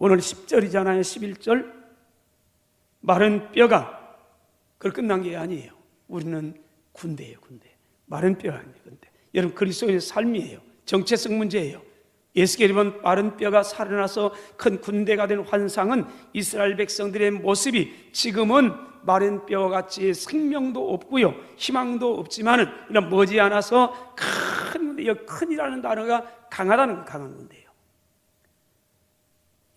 오늘 10절이잖아요. 11절. 마른 뼈가 그걸 끝난 게 아니에요. 우리는 군대예요. 군대. 마른 뼈가 아니에요. 군대. 여러분, 그리스도인의 삶이에요. 정체성 문제예요. 예수께서 입은 마른 뼈가 살아나서 큰 군대가 된 환상은 이스라엘 백성들의 모습이 지금은 마른 뼈와 같이 생명도 없고요, 희망도 없지만은 이런 머지않아서 큰이라는 단어가 강하다는 강한 군대예요.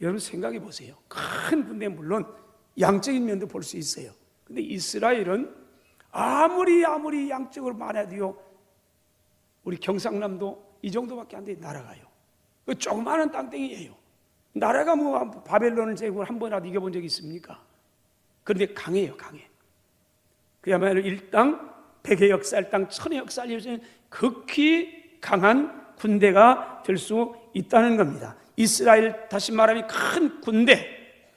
여러분 생각해 보세요. 큰 군대 물론 양적인 면도 볼 수 있어요. 근데 이스라엘은 아무리 양적으로 많아도요, 우리 경상남도 이 정도밖에 안 돼 날아가요. 그 조그마한 땅덩이에요. 나라가 뭐 바벨론을 제국을 한 번이라도 이겨본 적이 있습니까? 그런데 강해요, 강해. 그야말로 일당, 백의 역사, 일당, 천의 역사를 이루는 극히 강한 군대가 될 수 있다는 겁니다. 이스라엘, 다시 말하면 큰 군대,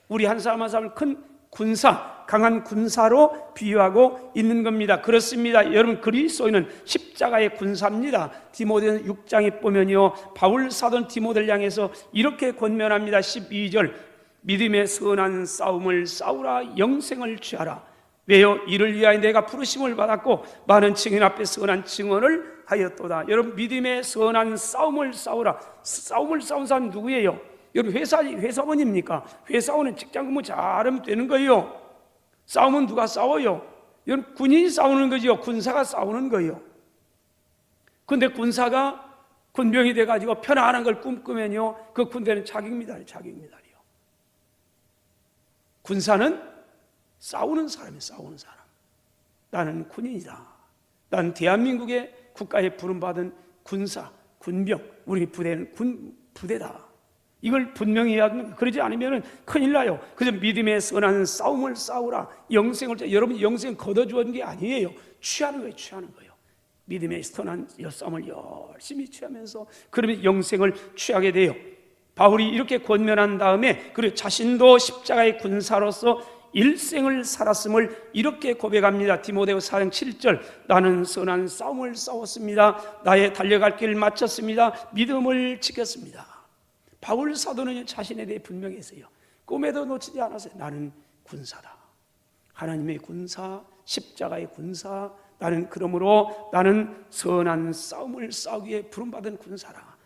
우리 한 사람 한 사람을 큰 군사, 강한 군사로 비유하고 있는 겁니다. 그렇습니다. 여러분, 그리스도인은 십자가의 군사입니다. 디모데 6장에 보면요, 바울 사도는 디모데를 향해서 이렇게 권면합니다. 12절, 믿음의 선한 싸움을 싸우라, 영생을 취하라. 왜요? 이를 위하여 내가 부르심을 받았고 많은 증인 앞에 선한 증언을 하였도다. 여러분, 믿음의 선한 싸움을 싸우라. 싸움을 싸운 사람 누구예요? 여러분, 회사원입니까? 회사원은 직장 근무 잘하면 되는 거예요. 싸움은 누가 싸워요? 여러분, 군인이 싸우는 거죠. 군사가 싸우는 거예요. 근데 군사가 군병이 돼가지고 편안한 걸 꿈꾸면요, 그 군대는 자격미달이에요. 군사는 싸우는 사람이에요. 싸우는 사람. 나는 군인이다. 나는 대한민국의 국가에 부름받은 군사, 군병, 우리 부대는 부대다. 이걸 분명히 해야 합니다. 그러지 않으면 큰일 나요. 그래서 믿음의 선한 싸움을 싸우라. 영생을, 여러분 영생 거둬주는 게 아니에요. 취하는 거예요. 취하는 거예요. 믿음의 선한 싸움을 열심히 취하면서 그러면 영생을 취하게 돼요. 바울이 이렇게 권면한 다음에 그리고 자신도 십자가의 군사로서 일생을 살았음을 이렇게 고백합니다. 디모데후 4장 7절, 나는 선한 싸움을 싸웠습니다. 나의 달려갈 길을 마쳤습니다. 믿음을 지켰습니다. 바울 사도는 자신에 대해 분명히 했어요. 꿈에도 놓치지 않았어요. 나는 군사다. 하나님의 군사, 십자가의 군사. 나는 그러므로 나는 선한 싸움을 싸우기에 부름받은 군사라.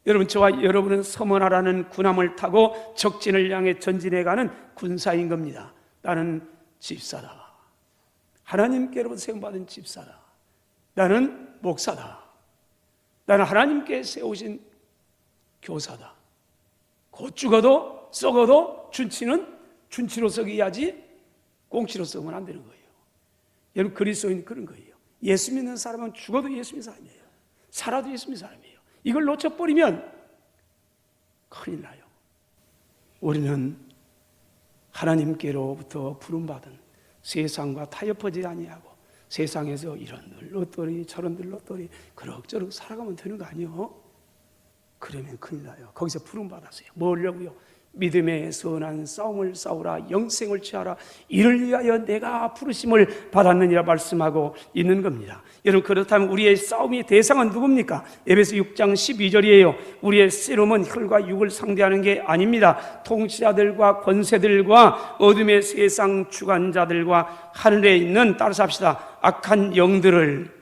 여러분, 저와 여러분은 서머나라는 군함을 타고 적진을 향해 전진해가는 군사인 겁니다. 나는 집사다. 하나님께로부터 세움받은 집사다. 나는 목사다. 나는 하나님께 세우신 교사다. 곧 죽어도 썩어도 준치는 준치로 썩어야지 꽁치로 썩으면 안 되는 거예요. 여러분, 그리스도인 그런 거예요. 예수 믿는 사람은 죽어도 예수 믿는 사람이에요. 살아도 예수 믿는 사람이에요. 이걸 놓쳐버리면 큰일 나요. 우리는 하나님께로부터 부름받은 세상과 타협하지 아니하고 세상에서 이런 들렀더니 저런 들렀더니 그럭저럭 살아가면 되는 거 아니에요? 그러면 큰일 나요. 거기서 부름받았어요. 뭐 하려고요? 믿음의 선한 싸움을 싸우라, 영생을 취하라. 이를 위하여 내가 부르심을 받았느니라 말씀하고 있는 겁니다. 여러분, 그렇다면 우리의 싸움의 대상은 누굽니까? 에베소 6장 12절이에요. 우리의 씨름은 혈과 육을 상대하는 게 아닙니다. 통치자들과 권세들과 어둠의 세상 주관자들과 하늘에 있는, 따라서 합시다, 악한 영들을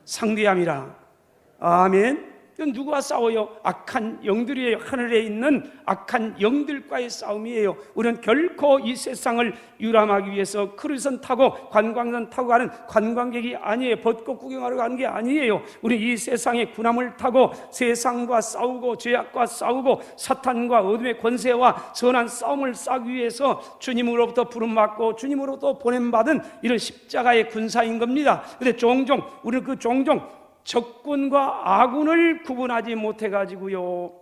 상대함이라. 아멘. 누구와 싸워요? 악한 영들이에요. 하늘에 있는 악한 영들과의 싸움이에요. 우리는 결코 이 세상을 유람하기 위해서 크루즈선 타고 관광선 타고 가는 관광객이 아니에요. 벚꽃 구경하러 가는 게 아니에요. 우리 이 세상의 군함을 타고 세상과 싸우고 죄악과 싸우고 사탄과 어둠의 권세와 선한 싸움을 싸기 위해서 주님으로부터 부름받고 주님으로부터 보냄받은 이런 십자가의 군사인 겁니다. 그런데 종종 우리는 그 종종 적군과 아군을 구분하지 못해가지고요,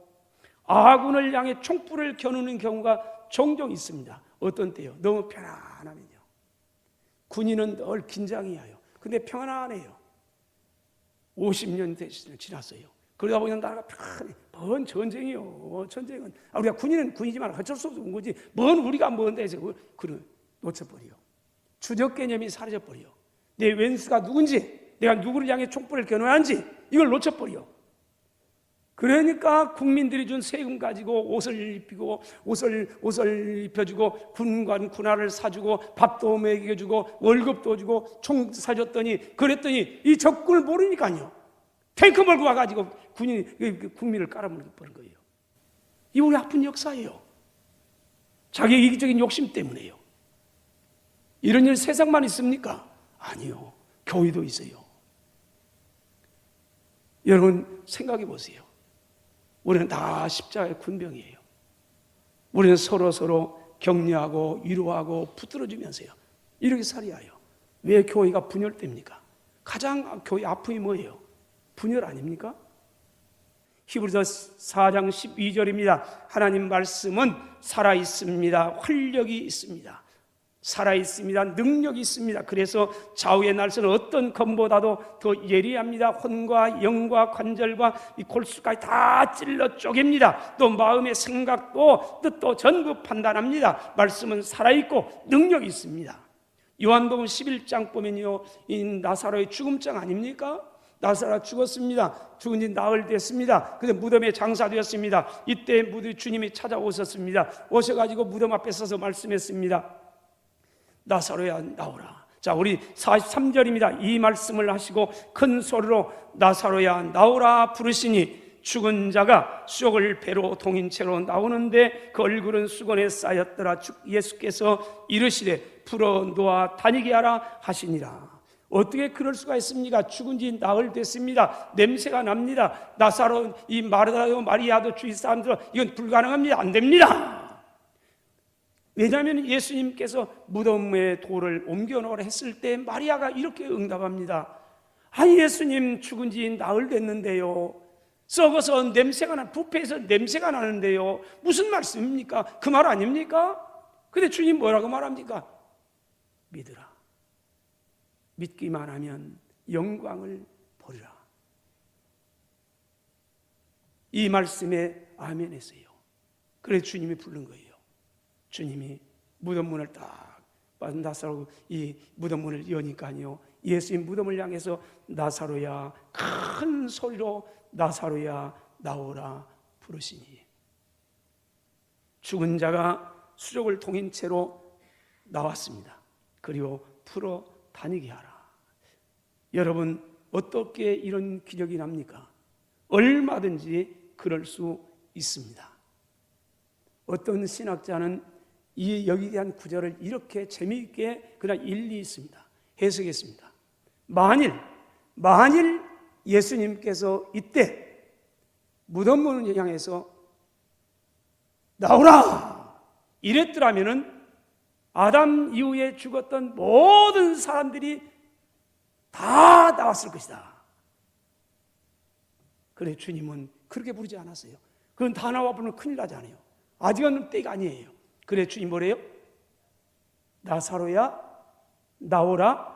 아군을 향해 총불을 겨누는 경우가 종종 있습니다. 어떤 때요? 너무 편안하면요. 군인은 늘 긴장해야 해요. 근데 평안해요. 50년 지났어요. 그러다 보니 나라가 편해. 뭔 전쟁이요? 전쟁은 우리가 군인은 군이지만 어쩔 수 없는 거지. 뭔 우리가 뭔데 해서 그걸 놓쳐버려. 주적 개념이 사라져버려. 내 왼수가 누군지, 내가 누구를 향해 총불을 겨누는지 이걸 놓쳐버려. 그러니까 국민들이 준 세금 가지고 옷을 입히고 옷을 입혀주고 군화를 사주고 밥도 먹여주고 월급도 주고 총 사줬더니 그랬더니 이 적군을 모르니까요. 탱크 몰고 와가지고 국민을 깔아버린 거예요. 이 우리 아픈 역사예요. 자기 이기적인 욕심 때문에요. 이런 일 세상만 있습니까? 아니요. 교회도 있어요. 여러분 생각해 보세요. 우리는 다 십자가의 군병이에요. 우리는 서로 격려하고 위로하고 붙들어주면서요. 이렇게 살아야요. 왜 교회가 분열됩니까? 가장 교회 아픔이 뭐예요? 분열 아닙니까? 히브리서 4장 12절입니다. 하나님 말씀은 살아있습니다. 활력이 있습니다. 살아있습니다. 능력이 있습니다. 그래서 좌우의 날선 어떤 검보다도 더 예리합니다. 혼과 영과 관절과 이 골수까지 다 찔러 쪼갭니다. 또 마음의 생각도 뜻도 전부 판단합니다. 말씀은 살아있고 능력이 있습니다. 요한복음 11장 보면요, 이 나사로의 죽음장 아닙니까? 나사로가 죽었습니다. 죽은 지 나흘 됐습니다. 그래서 무덤에 장사되었습니다. 이때 주님이 찾아오셨습니다. 오셔가지고 무덤 앞에 서서 말씀했습니다. 나사로야 나오라. 자, 우리 43절입니다. 이 말씀을 하시고 큰 소리로 나사로야 나오라 부르시니 죽은 자가 수족을 배로 동인 채로 나오는데 그 얼굴은 수건에 쌓였더라. 예수께서 이르시되 풀어 놓아 다니게 하라 하시니라. 어떻게 그럴 수가 있습니까? 죽은 지 나흘 됐습니다. 냄새가 납니다. 나사로, 이 마르다도 마리아도 주위 사람들은 이건 불가능합니다. 안 됩니다. 왜냐하면 예수님께서 무덤에 돌을 옮겨놓으라 했을 때 마리아가 이렇게 응답합니다. 예수님 죽은 지 나흘 됐는데요. 썩어서 냄새가 부패해서 냄새가 나는데요. 무슨 말씀입니까? 그 말 아닙니까? 근데 주님 뭐라고 말합니까? 믿으라. 믿기만 하면 영광을 보리라. 이 말씀에 아멘 했어요. 그래서 주님이 부른 거예요. 주님이 무덤문을 딱 나사로 이 무덤문을 여니까요, 예수님 무덤을 향해서 나사로야 큰 소리로 나사로야 나오라 부르시니 죽은 자가 수족을 동인 채로 나왔습니다. 그리고 풀어 다니게 하라. 여러분 어떻게 이런 기적이 납니까? 얼마든지 그럴 수 있습니다. 어떤 신학자는 여기에 대한 구절을 이렇게 재미있게 그냥 일리 있습니다. 해석했습니다. 만일 예수님께서 이때 무덤문을 향해서 나오라 이랬더라면은 아담 이후에 죽었던 모든 사람들이 다 나왔을 것이다. 그래 주님은 그렇게 부르지 않았어요. 그건 다 나와 부르면 큰일 나잖아요. 아직은 때가 아니에요. 그래 주님 뭐래요? 나사로야 나오라,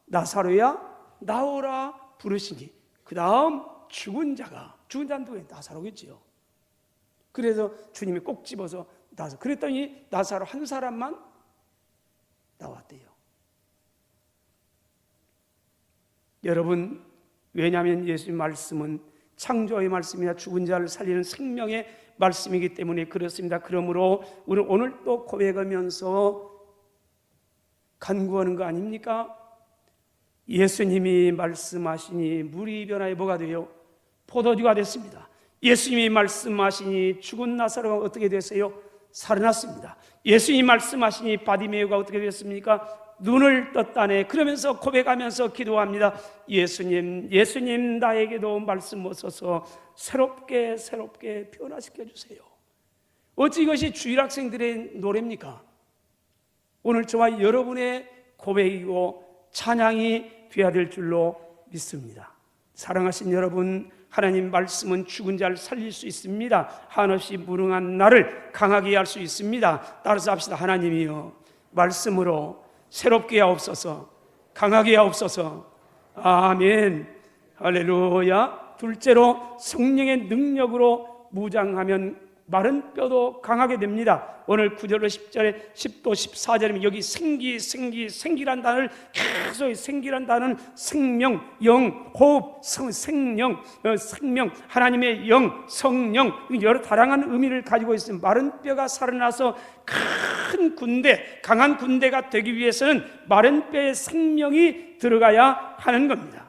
나사로야 나오라 부르시니 그 다음 죽은 자는 누구예요? 나사로겠지요. 그래서 주님이 꼭 집어서 그랬더니 나사로 한 사람만 나왔대요. 여러분, 왜냐하면 예수님 말씀은 창조의 말씀이나 죽은 자를 살리는 생명의 말씀이기 때문에 그렇습니다. 그러므로 우리는 오늘 또 고백하면서 간구하는 거 아닙니까? 예수님이 말씀하시니 물이 변하여 뭐가 돼요? 포도주가 됐습니다. 예수님이 말씀하시니 죽은 나사로가 어떻게 됐어요? 살아났습니다. 예수님이 말씀하시니 바디메오가 어떻게 됐습니까? 눈을 떴다네. 그러면서 고백하면서 기도합니다. 예수님 나에게도 말씀 오셔서 새롭게 변화시켜 주세요. 어찌 이것이 주일학생들의 노래입니까? 오늘 저와 여러분의 고백이고 찬양이 되어야 될 줄로 믿습니다. 사랑하신 여러분, 하나님 말씀은 죽은 자를 살릴 수 있습니다. 한없이 무능한 나를 강하게 할 수 있습니다. 따라서 합시다. 하나님이여 말씀으로 새롭게 하옵소서, 강하게 하옵소서. 아멘. 할렐루야. 둘째로 성령의 능력으로 무장하면 마른 뼈도 강하게 됩니다. 오늘 9절로 10절에 10도 14절이면 여기 생기란 단어를 계속, 생기란 단어는 생명, 영, 호흡, 생명, 하나님의 영, 성령, 여러 다양한 의미를 가지고 있습니다. 마른 뼈가 살아나서 큰 군대, 강한 군대가 되기 위해서는 마른 뼈의 생명이 들어가야 하는 겁니다.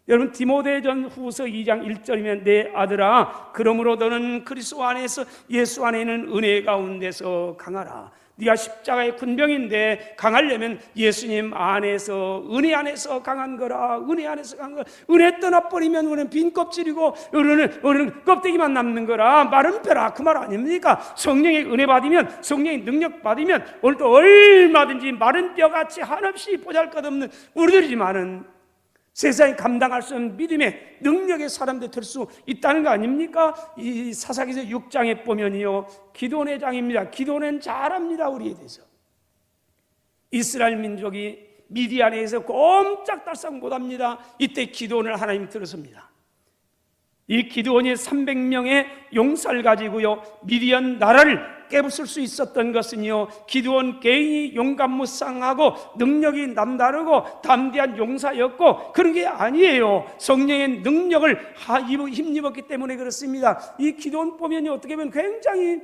여러분, 디모데전 후서 2장 1절이면 내 아들아, 그러므로 너는 그리스도 안에서 예수 안에 있는 은혜 가운데서 강하라. 네가 십자가의 군병인데 강하려면 예수님 안에서, 은혜 안에서 강한 거라. 은혜 안에서 강한 거라. 은혜 떠나버리면 은혜는 빈 껍질이고 은혜는 껍데기만 남는 거라. 마른 뼈라, 그 말 아닙니까? 성령의 은혜 받으면, 성령의 능력 받으면 오늘도 얼마든지 마른 뼈같이 한없이 보잘것없는 우리들이지만은 세상이 감당할 수 없는 믿음의 능력의 사람들 될 수 있다는 거 아닙니까? 이 사사기서 6장에 보면요, 기드온의 장입니다. 기드온은 잘합니다. 우리에 대해서. 이스라엘 민족이 미디안에서 꼼짝달싹 못합니다. 이때 기드온을 하나님이 들어섭니다. 이 기드온이 300명의 용사를 가지고요, 미디안 나라를 깨부술 수 있었던 것은요, 기드온 개인이 용감무쌍하고 능력이 남다르고 담대한 용사였고 그런 게 아니에요. 성령의 능력을 힘입었기 때문에 그렇습니다. 이 기드온 보면 어떻게 보면 굉장히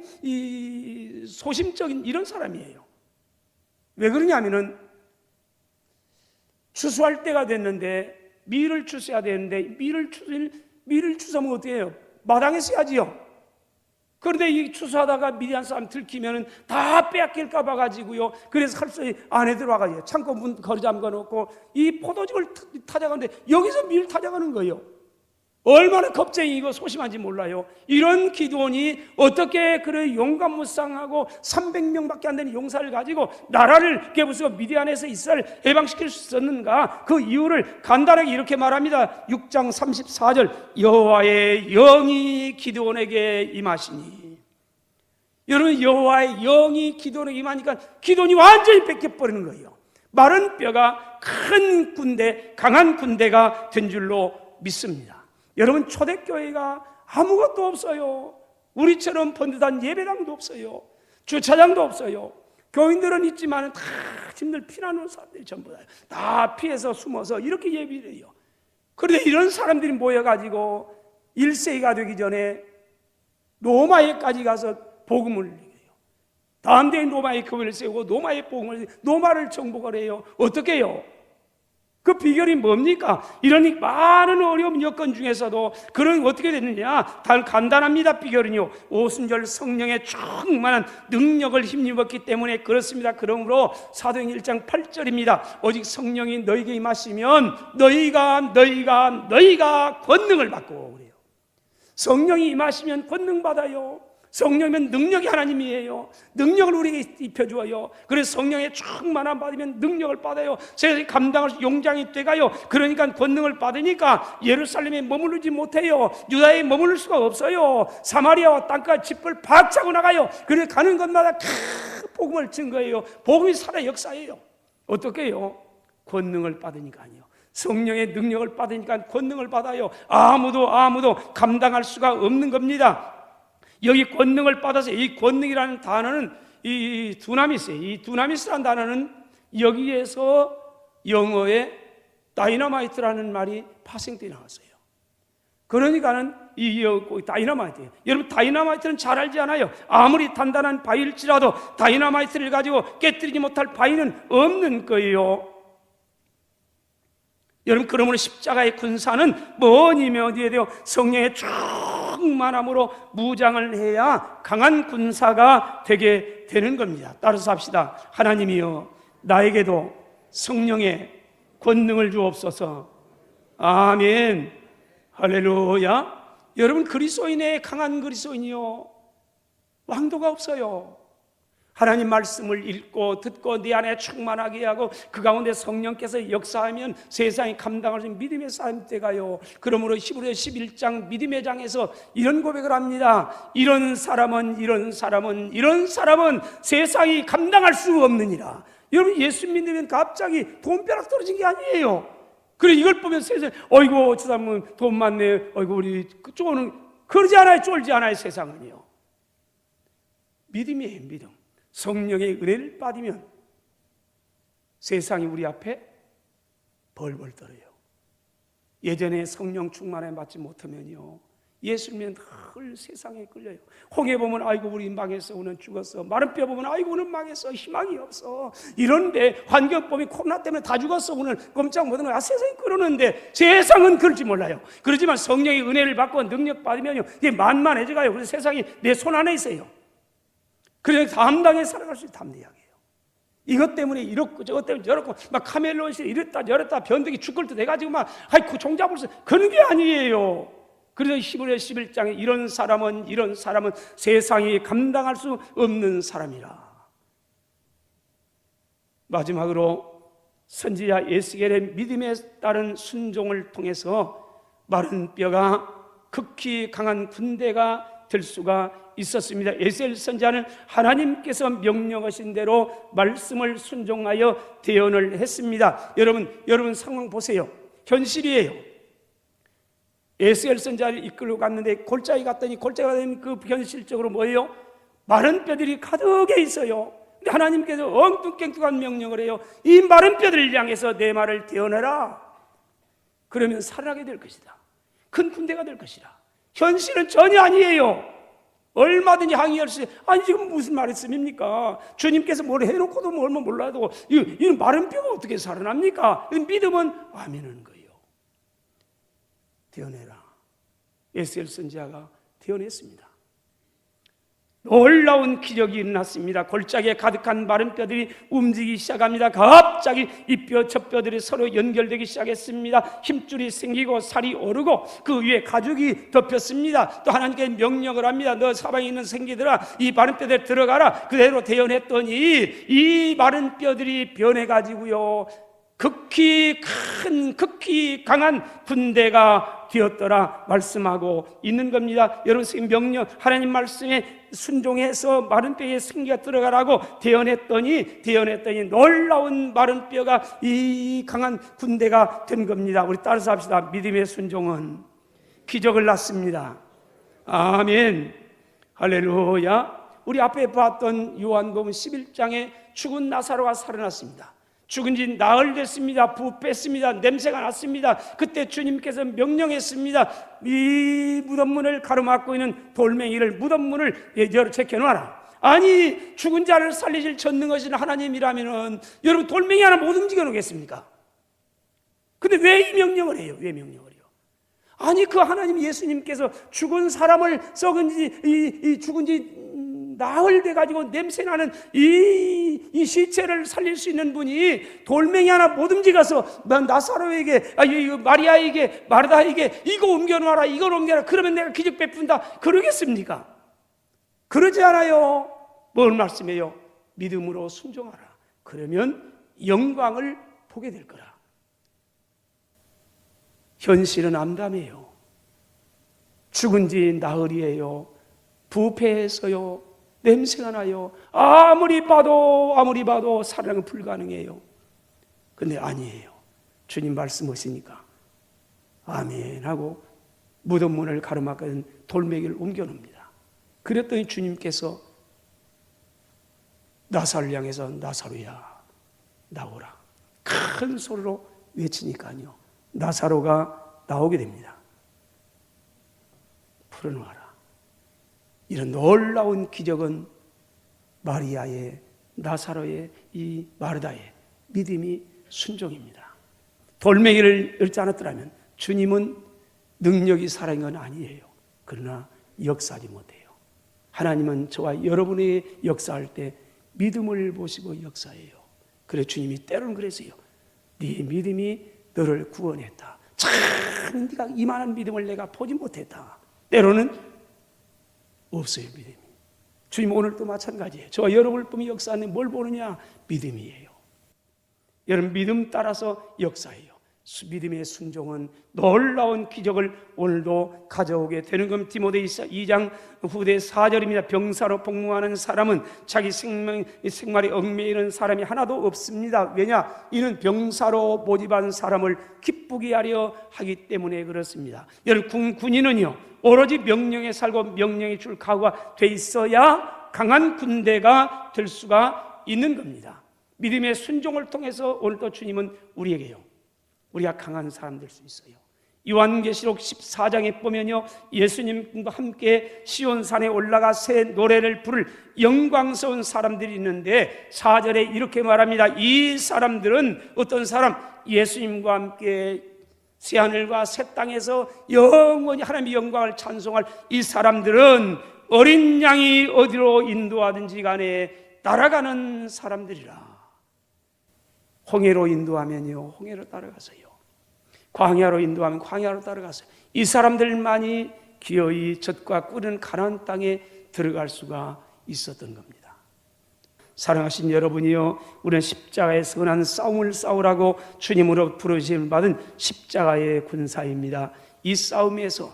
소심적인 이런 사람이에요. 왜 그러냐면은 추수할 때가 됐는데 밀을 추수해야 되는데 밀을 추수하면 어떻게 해요? 마당에 써야지요. 그런데 이 추수하다가 미디안 사람 들키면은 다 빼앗길까 봐 가지고요, 그래서 칼소리 안에 들어와가지고 창고 문 거리 잠가 놓고 이 포도즙을 타져가는데 여기서 밀 타져가는 거예요. 얼마나 겁쟁이고 소심한지 몰라요. 이런 기드온이 어떻게 그런 용감무쌍하고 300명밖에 안 되는 용사를 가지고 나라를 깨부수고 미디안에서 이스라엘을 해방시킬 수 있었는가? 그 이유를 간단하게 이렇게 말합니다. 6장 34절, 여호와의 영이 기드온에게 임하시니. 여러분, 여호와의 영이 기드온에게 임하니까 기드온이 완전히 뺏겨버리는 거예요. 마른 뼈가 큰 군대, 강한 군대가 된 줄로 믿습니다. 여러분, 초대교회가 아무것도 없어요. 우리처럼 번듯한 예배당도 없어요. 주차장도 없어요. 교인들은 있지만 다 힘들 피나는 사람들이 전부 다 피해서 숨어서 이렇게 예배를 해요. 그런데 이런 사람들이 모여가지고 1세기가 되기 전에 로마에까지 가서 복음을 얘기해요. 다음 대에 로마의 교회를 세우고 로마의 복음을, 로마를 정복을 해요. 어떻게 해요? 그 비결이 뭡니까? 이런 많은 어려운 여건 중에서도 그런 어떻게 됐느냐? 단 간단합니다. 비결은요, 오순절 성령의 충만한 능력을 힘입었기 때문에 그렇습니다. 그러므로 사도행 1장 8절입니다. 오직 성령이 너희에게 임하시면 너희가 권능을 받고 그래요. 성령이 임하시면 권능 받아요. 성령이면 능력이 하나님이에요. 능력을 우리에게 입혀주어요. 그래서 성령의 충만함 받으면 능력을 받아요. 세상에 감당할 수 용장이 돼가요. 그러니까 권능을 받으니까 예루살렘에 머무르지 못해요. 유다에 머무를 수가 없어요. 사마리아와 땅까지 짚을 박차고 나가요. 그래서 가는 곳마다 큰 복음을 증거해요. 복음이 살아 역사예요. 어떻게 해요? 권능을 받으니까 아니요, 성령의 능력을 받으니까 권능을 받아요. 아무도 감당할 수가 없는 겁니다. 여기 권능을 받아서, 이 권능이라는 단어는 이 두나미스예요. 이 두나미스라는 단어는 여기에서 영어에 다이너마이트라는 말이 파생돼 나왔어요. 그러니까는 이 다이너마이트예요. 여러분, 다이너마이트는 잘 알지 않아요? 아무리 단단한 바위일지라도 다이너마이트를 가지고 깨뜨리지 못할 바위는 없는 거예요. 여러분, 그러므로 십자가의 군사는 뭐니며 어디에 되어 성령의 충만함으로 무장을 해야 강한 군사가 되게 되는 겁니다. 따라서 합시다. 하나님이여, 나에게도 성령의 권능을 주옵소서. 아멘. 할렐루야. 여러분, 그리스도인의 강한 그리스도인이요, 왕도가 없어요. 하나님 말씀을 읽고 듣고 내 안에 충만하게 하고 그 가운데 성령께서 역사하면 세상이 감당할 수 있는 믿음의 삶 돼가요. 그러므로 히브리서 11장 믿음의 장에서 이런 고백을 합니다. 이런 사람은 세상이 감당할 수 없느니라. 여러분, 예수 믿으면 갑자기 돈벼락 떨어진 게 아니에요. 그래, 이걸 보면 세상에 어이구 저 사람은 돈 많네, 어이구 우리 쪼는, 그러지 않아요. 쫄지 않아요. 세상은요. 믿음이에요. 믿음. 성령의 은혜를 받으면 세상이 우리 앞에 벌벌 떨어요. 예전에 성령 충만에 받지 못하면요, 예수님은 늘 세상에 끌려요. 홍해 보면 아이고 우리 망했어, 오늘 죽었어. 마른 뼈 보면 아이고 오늘 망했어, 희망이 없어. 이런데 환경 보면 코로나 때문에 다 죽었어, 오늘 꼼짝 못하는 거야. 세상이 그러는데 세상은 그럴지 몰라요. 그렇지만 성령의 은혜를 받고 능력 받으면요, 이게 만만해져가요. 그래서 세상이 내 손 안에 있어요. 그래서 담당해 살아갈 수 있는 담대하게요. 이것 때문에 이렇고 저것 때문에 저렇고 막 카멜론시 이랬다 저랬다 변덕이 죽을 듯 해가지고 막 아이고 종잡을 수, 그런 게 아니에요. 그래서 히브리서 11장에 이런 사람은 세상이 감당할 수 없는 사람이라. 마지막으로 선지자 에스겔의 믿음에 따른 순종을 통해서 마른 뼈가 극히 강한 군대가 될 수가 있었습니다. 에스겔 선지자는 하나님께서 명령하신 대로 말씀을 순종하여 대언을 했습니다. 여러분 상황 보세요. 현실이에요. 에스겔 선지자를 이끌고 갔는데 골짜기 갔더니 골짜기가 되면 그 현실적으로 뭐예요? 마른 뼈들이 가득해 있어요. 근데 하나님께서 엉뚱깽뚱한 명령을 해요. 이 마른 뼈들을 향해서 내 말을 대언해라. 그러면 살아나게 될 것이다. 큰 군대가 될 것이다. 현실은 전혀 아니에요. 얼마든지 항의할 수 있어요. 아니 지금 무슨 말씀입니까? 주님께서 뭘 해놓고도 뭘 몰라도 이 마른 뼈가 어떻게 살아납니까? 믿음은 아멘하는 거예요. 대언해라. 에스겔 선지자가 대언했습니다. 놀라운 기적이 일어났습니다. 골짜기에 가득한 마른 뼈들이 움직이기 시작합니다. 갑자기 이 뼈, 저 뼈들이 서로 연결되기 시작했습니다. 힘줄이 생기고 살이 오르고 그 위에 가죽이 덮였습니다. 또 하나님께 명령을 합니다. 너 사방에 있는 생기들아, 이 마른 뼈들 들어가라. 그대로 대언했더니 이 마른 뼈들이 변해가지고요, 극히 큰, 극히 강한 군대가 되었더라 말씀하고 있는 겁니다. 여러분, 명령, 하나님 말씀에 순종해서 마른 뼈에 생기가 들어가라고 대언했더니 놀라운 마른 뼈가 이 강한 군대가 된 겁니다. 우리 따라서 합시다. 믿음의 순종은 기적을 낳습니다. 아멘. 할렐루야. 우리 앞에 봤던 요한복음 11장에 죽은 나사로가 살아났습니다. 죽은 지 나흘 됐습니다. 부 뺐습니다. 냄새가 났습니다. 그때 주님께서 명령했습니다. 이 무덤문을 가로막고 있는 돌멩이를, 무덤문을 제껴놓아라. 아니, 죽은 자를 살리실 전능하신 하나님이라면은 여러분 돌멩이 하나 못 움직여 놓겠습니까? 근데 왜 이 명령을 해요? 왜 명령을 해요? 아니, 그 하나님 예수님께서 죽은 사람을 썩은 지 죽은 지 나흘 돼가지고 냄새나는 이 시체를 살릴 수 있는 분이 돌멩이 하나 못 움직여서 나사로에게, 마리아에게, 마르다에게 이거 옮겨놔라, 이걸 옮겨라, 그러면 내가 기적 베푼다, 그러겠습니까? 그러지 않아요. 뭘 말씀해요? 믿음으로 순종하라. 그러면 영광을 보게 될 거라. 현실은 암담해요. 죽은 지 나흘이에요. 부패해서요, 냄새가 나요. 아무리 봐도 살아나는 건 불가능해요. 근데 아니에요. 주님 말씀하시니까 아멘 하고 무덤문을 가로막은 돌멩이를 옮겨놓습니다. 그랬더니 주님께서 나사로를 향해서 나사로야 나오라 큰 소리로 외치니까요, 나사로가 나오게 됩니다. 풀어놓아라. 이런 놀라운 기적은 마리아의, 나사로의, 이 마르다의 믿음이 순종입니다. 돌멩이를 읊지 않았더라면 주님은 능력이 살아있는 건 아니에요. 그러나 역사하지 못해요. 하나님은 저와 여러분의 역사할 때 믿음을 보시고 역사해요. 그래 주님이 때로는 그랬어요. 네 믿음이 너를 구원했다. 참 네가 이만한 믿음을 내가 보지 못했다. 때로는 없어요, 믿음이. 주님 오늘도 마찬가지예요. 저와 여러분을 보면 역사하는 뭘 보느냐? 믿음이에요. 여러분 믿음 따라서 역사해요. 믿음의 순종은 놀라운 기적을 오늘도 가져오게 되는 겁니다. 디모데후서 2장 후대 4절입니다. 병사로 복무하는 사람은 자기 생활에 얽매이는 사람이 하나도 없습니다. 왜냐? 이는 병사로 모집한 사람을 기쁘게 하려 하기 때문에 그렇습니다. 여러분 군인은요 오로지 명령에 살고 명령에 줄 각오가 돼 있어야 강한 군대가 될 수가 있는 겁니다. 믿음의 순종을 통해서 오늘도 주님은 우리에게요, 우리가 강한 사람 될 수 있어요. 요한계시록 14장에 보면요, 예수님과 함께 시온산에 올라가 새 노래를 부를 영광스러운 사람들이 있는데 4절에 이렇게 말합니다. 이 사람들은 어떤 사람? 예수님과 함께 새하늘과 새 땅에서 영원히 하나님의 영광을 찬송할 이 사람들은 어린 양이 어디로 인도하든지 간에 따라가는 사람들이라. 홍해로 인도하면요, 홍해로 따라가서요, 광야로 인도하면 광야로 따라가서요, 이 사람들만이 기어이 젖과 꿀은 가나안 땅에 들어갈 수가 있었던 겁니다. 사랑하신 여러분이요, 우리는 십자가의 선한 싸움을 싸우라고 주님으로 부르심 받은 십자가의 군사입니다. 이 싸움에서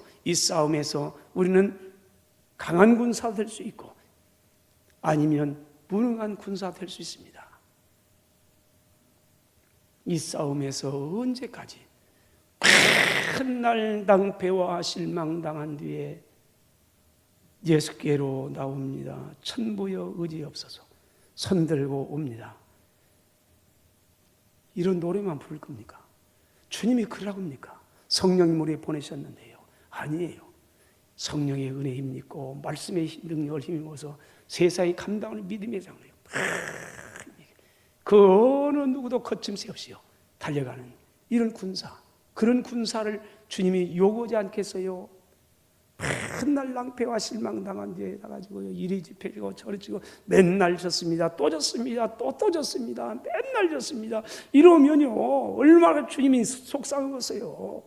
우리는 강한 군사 될 수 있고 아니면 무능한 군사 될 수 있습니다. 이 싸움에서 언제까지? 큰 날 낭패와 실망당한 뒤에 예수께로 나옵니다. 천부여 의지 없어서 손들고 옵니다. 이런 노래만 부를 겁니까? 주님이 그러라고 합니까? 성령님 우리에 보내셨는데요. 아니에요. 성령의 은혜 힘입고 말씀의 능력을 힘입어서 세상이 감당할 믿음의 장로요, 그 어느 누구도 거침새 없이요 달려가는 이런 군사, 그런 군사를 주님이 요구하지 않겠어요? 맨날 낭패와 실망당한 뒤에 나가지고요, 이리 짚혀지고 저리 찌고 맨날 졌습니다, 또 졌습니다, 또 졌습니다, 맨날 졌습니다. 이러면요 얼마나 주님이 속상하겠어요.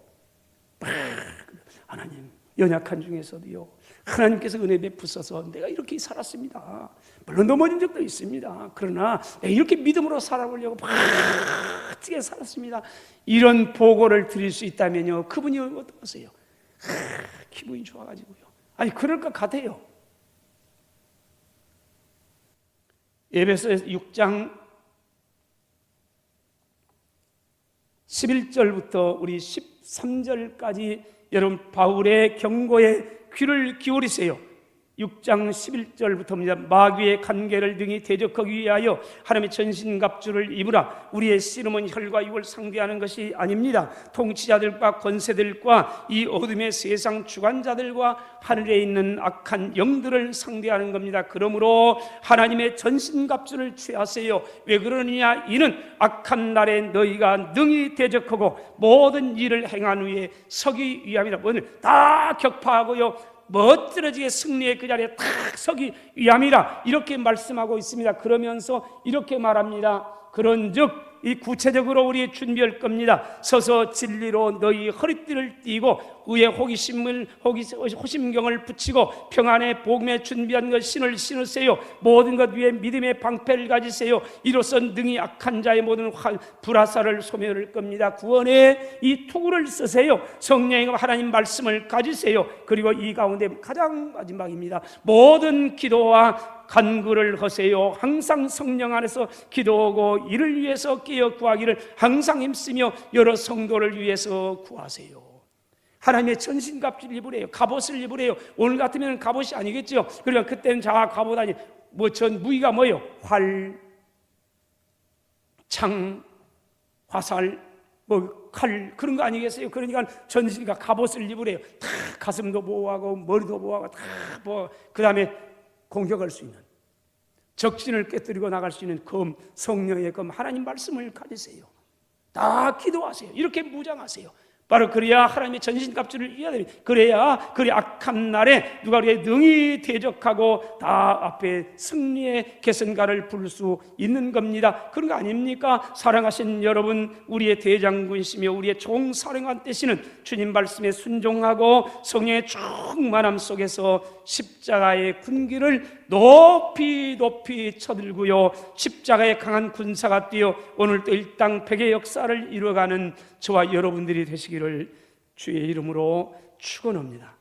하나님, 연약한 중에서도요 하나님께서 은혜 베푸셔서 내가 이렇게 살았습니다. 물론 넘어진 적도 있습니다. 그러나 내가 이렇게 믿음으로 살아보려고 바르게 살았습니다. 이런 보고를 드릴 수 있다면요, 그분이 어떠세요? 기분이 좋아가지고요. 아니 그럴 것 같아요. 에베소서 6장 11절부터 우리 13절까지 여러분 바울의 경고에 귀를 기울이세요. 6장 11절부터입니다. 마귀의 간계를 등이 대적하기 위하여 하나님의 전신갑주를 입으라. 우리의 씨름은 혈과 육을 상대하는 것이 아닙니다. 통치자들과 권세들과 이 어둠의 세상 주관자들과 하늘에 있는 악한 영들을 상대하는 겁니다. 그러므로 하나님의 전신갑주를 취하세요. 왜 그러느냐? 이는 악한 날에 너희가 능히 대적하고 모든 일을 행한 후에 서기 위함이라. 뭐는 다 격파하고요, 멋들어지게 승리의 그 자리에 탁 서기 위함이라, 이렇게 말씀하고 있습니다. 그러면서 이렇게 말합니다. 그런즉 이 구체적으로 우리 준비할 겁니다. 서서 진리로 너희 허리띠를 띠고 의의 호심경을 붙이고 평안의 복음에 준비한 것 신을 신으세요. 모든 것 위에 믿음의 방패를 가지세요. 이로써 능히 악한 자의 모든 불화살을 소멸할 겁니다. 구원의 이 투구를 쓰세요. 성령과 하나님 말씀을 가지세요. 그리고 이 가운데 가장 마지막입니다. 모든 기도와 간구를 하세요. 항상 성령 안에서 기도하고 이를 위해서 깨어 구하기를 항상 힘쓰며 여러 성도를 위해서 구하세요. 하나님의 전신갑주를 입으래요. 갑옷을 입으래요. 오늘 같으면 갑옷이 아니겠죠. 그러니까 그때는 자 갑옷 아니 전 무기가 뭐예요? 활, 창, 화살, 칼, 그런 거 아니겠어요? 그러니까 전신과 갑옷을 입으래요. 다 가슴도 보호하고 머리도 보호하고 다 보호. 그 다음에 공격할 수 있는, 적진을 깨뜨리고 나갈 수 있는 검, 성령의 검, 하나님 말씀을 가지세요. 다 기도하세요. 이렇게 무장하세요. 바로 그래야 하나님의 전신갑주를 이어야 됩니다. 그래야 그 악한 날에 누가 우리에게 능히 대적하고 다 앞에 승리의 개선가를 부를 수 있는 겁니다. 그런 거 아닙니까? 사랑하신 여러분, 우리의 대장군이시며 우리의 총사령관 되시는 주님 말씀에 순종하고 성령의 충만함 속에서 십자가의 군기를 높이 높이 쳐들고요, 십자가의 강한 군사가 되어 오늘도 일당백의 역사를 이루어가는 저와 여러분들이 되시기를 주의 이름으로 축원합니다.